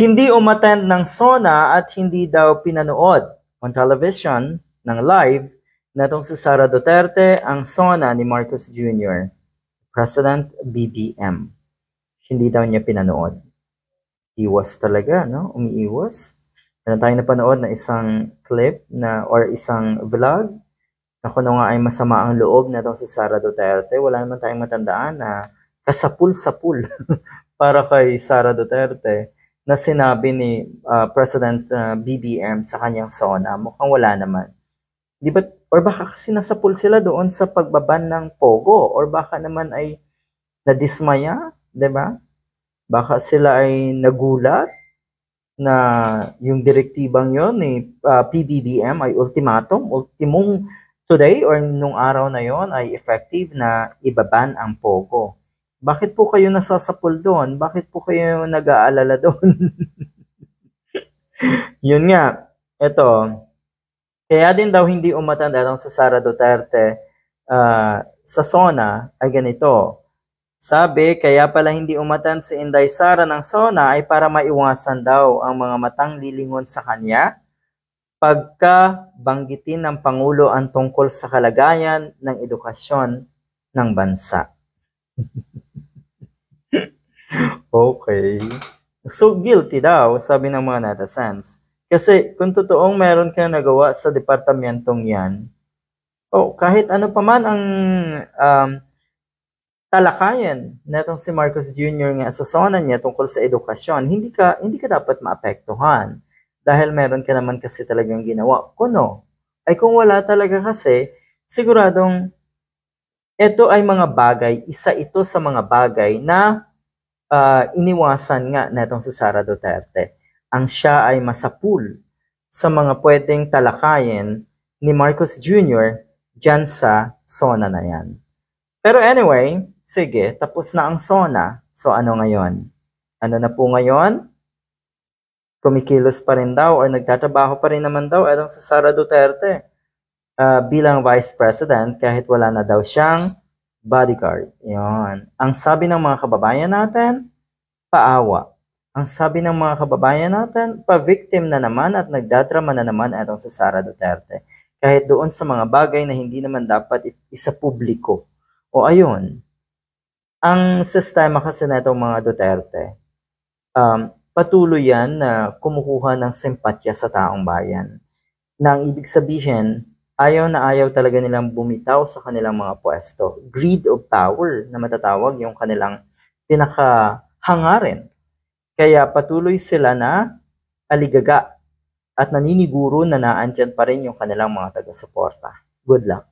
Hindi umattend ng SONA at hindi daw pinanood on television ng live na itong si Sara Duterte ang SONA ni Marcos Jr., President BBM. Hindi daw niya pinanood. Iwas talaga, no? Umiiwas. Meron tayong napanood na isang clip na or isang vlog na kung ano nga ay masama ang loob na itong si Sara Duterte. Wala naman tayong matandaan na kasapul-sapul para kay Sara Duterte na sinabi ni President BBM sa kanyang SONA. Mukhang wala naman. Di ba, or baka kasi nasapul sila doon sa pagbaban ng Pogo, or baka naman ay nadismaya, di ba? Baka sila ay nagulat na yung direktibang yon ni PBBM ay ultimong today or nung araw na yon ay effective na ibaban ang Pogo. Bakit po kayo nasasapul doon? Bakit po kayo nag-aalala doon? Yun nga, ito. Kaya din daw hindi umatanda sa Sara Duterte sa SONA ay ganito. Sabi, kaya pala hindi umatand si Inday Sara ng SONA ay para maiwasan daw ang mga matang lilingon sa kanya pagka banggitin ng Pangulo ang tungkol sa kalagayan ng edukasyon ng bansa. Okay. So guilty daw, sabi ng mga netizens. Kasi kung totoong meron kang nagawa sa departamentong yan, kahit ano pa man ang talakayan netong si Marcos Jr. nga sa SONA niya tungkol sa edukasyon, hindi ka dapat maapektuhan dahil meron ka naman kasi talagang ginawa. Kuno, ay kung wala talaga kasi, siguradong ito ay mga bagay, isa ito sa mga bagay na iniwasan nga netong si Sara Duterte. Ang siya ay masapul sa mga pwedeng talakayin ni Marcos Jr. dyan sa SONA na yan. Pero anyway, sige, tapos na ang SONA. So ano ngayon? Ano na po ngayon? Kumikilos pa rin daw or nagtatrabaho pa rin naman daw etong si Sara Duterte bilang Vice President kahit wala na daw siyang bodyguard. Yon. Ang sabi ng mga kababayan natin, paawa. Ang sabi ng mga kababayan natin, pa-victim na naman at nagdadrama na naman etong si Sara Duterte. Kahit doon sa mga bagay na hindi naman dapat isa publiko. O ayun, ang sistema kasi na itong mga Duterte, patuloy yan na kumukuha ng simpatya sa taong bayan. Na ang ibig sabihin, ayaw na ayaw talaga nilang bumitaw sa kanilang mga pwesto. Greed of power na matatawag yung kanilang pinakahangarin. Kaya patuloy sila na aligaga at naniniguro na naandyan pa rin yung kanilang mga taga-suporta. Good luck.